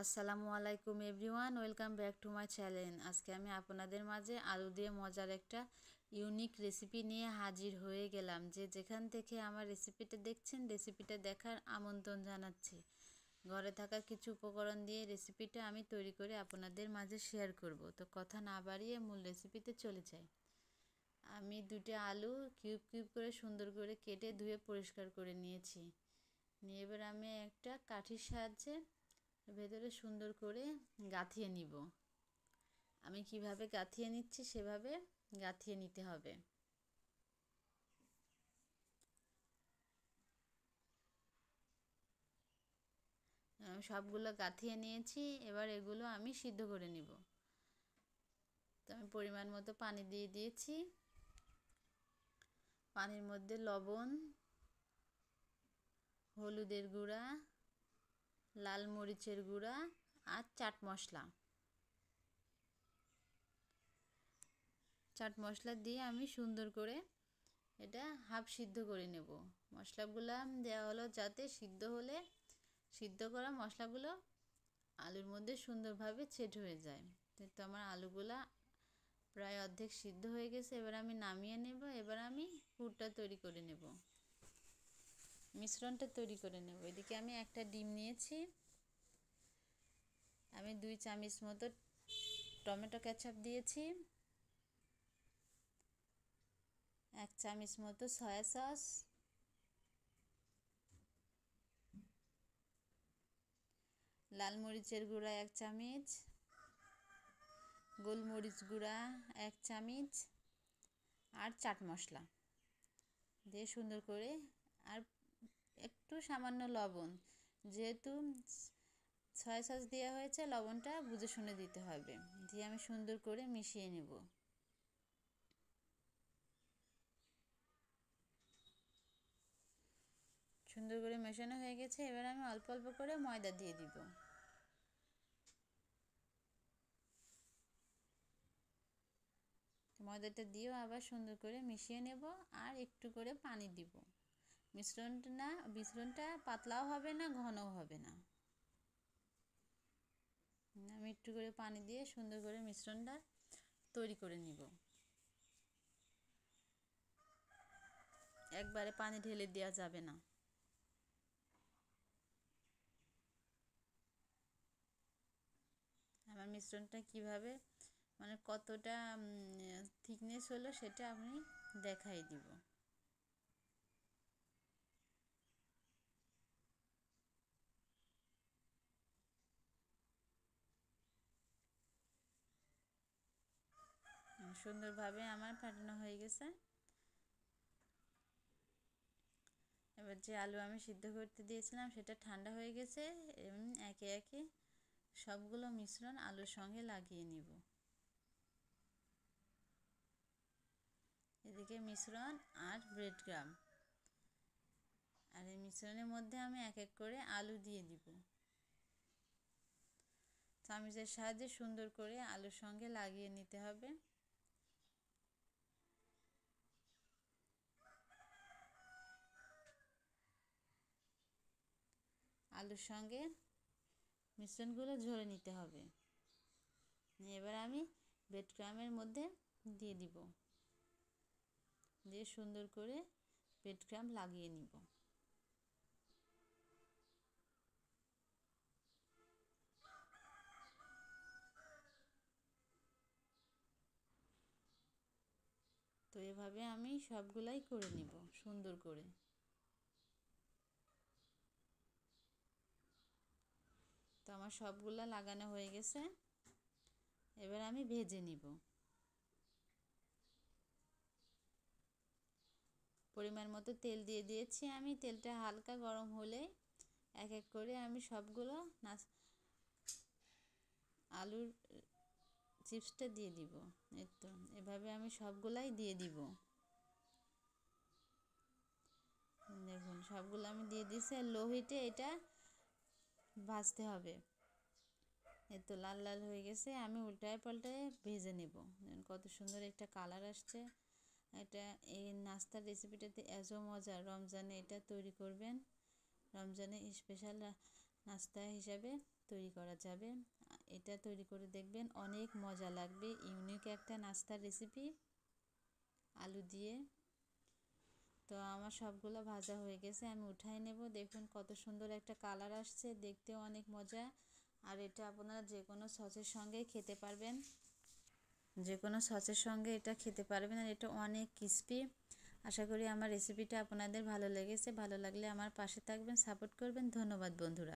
আসসালামু আলাইকুম everyone, welcome back to my channel. আজকে আমি আপনাদের মাঝে আলু দিয়ে মজার একটা ইউনিক রেসিপি নিয়ে হাজির হয়ে গেলাম। যে যেখান থেকে আমার রেসিপিটা দেখছেন, রেসিপিটা দেখার আমন্ত্রণ জানাচ্ছি। ঘরে থাকা কিছু উপকরণ দিয়ে রেসিপিটা আমি তৈরি করে আপনাদের মাঝে শেয়ার করব। তো কথা না বাড়িয়ে মূল রেসিপিতে চলে যাই। আমি দুটো আলু কিউব কিউব করে সুন্দর করে কেটে ধুয়ে পরিষ্কার করে নিয়েছি। নিয়ে এবার আমি একটা কাঠির সাহায্যে ভেতরে সুন্দর করে গাঁথিয়ে নিব। আমি কিভাবে গাঁথিয়ে নিচ্ছি সেভাবে গাঁথিয়ে নিতে হবে। আমি সবগুলো গাঁথিয়ে নিয়েছি, এবার এগুলো আমি সিদ্ধ করে নিব। তো আমি পরিমাণ মতো পানি দিয়ে দিয়েছি। পানির মধ্যে লবণ, হলুদের গুঁড়া, লাল মরিচের গুঁড়া আর চাট মশলা দিয়ে আমি সুন্দর করে এটা হাফ সিদ্ধ করে নেব। মশলাগুলো দেওয়া হলো যাতে সিদ্ধ করা মশলাগুলো আলুর মধ্যে সুন্দরভাবে সেট হয়ে যায়। তো আমার আলুগুলা প্রায় অর্ধেক সিদ্ধ হয়ে গেছে, এবার আমি নামিয়ে নেব। এবার আমি পুরটা তৈরি করে নেব, মিশ্রণটা তৈরি করে নেব। এদিকে আমি একটা ডিম নিয়েছি। আমি 2 চামচ মতো টমেটো কেচাপ দিয়েছি, 1 চামচ মতো সয়া সস, লাল মরিচের গুঁড়া 1 চামচ, গোলমরিচ গুঁড়া 1 চামচ আর চাট মশলা দিয়ে সুন্দর করে, আর একটু সামান্য লবণ, যেহেতু সয়া সস দেওয়া হয়েছে লবণটা বুঝে শুনে দিতে হবে। দিয়ে আমি সুন্দর করে মিশিয়ে নেব। সুন্দর করে মেশানো হয়ে গেছে, এবার আমি অল্প অল্প করে ময়দা দিয়ে দিব। ময়দাটা দিয়েও আবার সুন্দর করে মিশিয়ে নেব, আর একটু করে পানি দিব। মিশ্রণটা পাতলাও হবে না, ঘনও হবে না। আমি একটু করে পানি দিয়ে সুন্দর করে মিশ্রণটা তৈরি করে নিব। একবারে পানি ঢেলে দেওয়া যাবে না। আমার মিশ্রণটা কিভাবে, মানে কতটা থিকনেস হলো সেটা আমি দেখাই দিব। সুন্দরভাবে আমার ফাটানো হয়ে গেছে। এবার যে আলু আমি সিদ্ধ করতে দিয়েছিলাম সেটা ঠান্ডা হয়ে গেছে। একে একে সবগুলো মিশ্রণ আলুর সঙ্গে লাগিয়ে নিব। এদিকে মিশ্রণ আর ব্রেড ক্রাম্ব, আর এই মিশ্রণের মধ্যে আমি এক এক করে আলু দিয়ে দিব। চামচের সাহায্যে সুন্দর করে আলুর সঙ্গে লাগিয়ে নিতে হবে। আলুর সঙ্গে মিশ্রণগুলো ঝরে নিতে হবে। এবার আমি ব্রেড ক্রাম্বের মধ্যে দিয়ে দিব, দিয়ে সুন্দর করে ব্রেড ক্রাম্ব লাগিয়ে নিব। তো এভাবে আমি সবগুলাই করে নিব সুন্দর করে। তো আমার সবগুলা লাগানো হয়ে গেছে, এবার আমি ভেজে নিব। পরিমাণ মতো তেল দিয়ে দিয়েছি আমি। তেলটা হালকা গরম হলে এক এক করে আমি সবগুলো আলুর চিপসটা দিয়ে দিব। এই তো এভাবে আমি সবগুলাই দিয়ে দিব। দেখুন সবগুলো আমি দিয়ে দিয়েছি, আর লো হিটে এটা ভাজতে হবে। এই তো লাল লাল হয়ে গেছে, আমি উল্টায় পাল্টায় ভেজে নেব। কত সুন্দর একটা কালার আসছে। এটা এই নাস্তার রেসিপিটাতে এত মজা, রমজানে এটা তৈরি করবেন, রমজানে স্পেশাল নাস্তা হিসাবে তৈরি করা যাবে। এটা তৈরি করে দেখবেন, অনেক মজা লাগবে। ইউনিক একটা নাস্তার রেসিপি আলু দিয়ে। তো আমার সবগুলো ভাজা হয়ে গেছে, আমি উঠাই নেব। দেখুন কত সুন্দর একটা কালার আসছে, দেখতেও অনেক মজা। আর এটা আপনারা যে কোনো সসের সঙ্গে খেতে পারবেন, যে কোনো সসের সঙ্গে এটা খেতে পারবেন। আর এটা অনেক ক্রিস্পি। আশা করি আমার রেসিপিটা আপনাদের ভালো লেগেছে। ভালো লাগলে আমার পাশে থাকবেন, সাপোর্ট করবেন। ধন্যবাদ বন্ধুরা।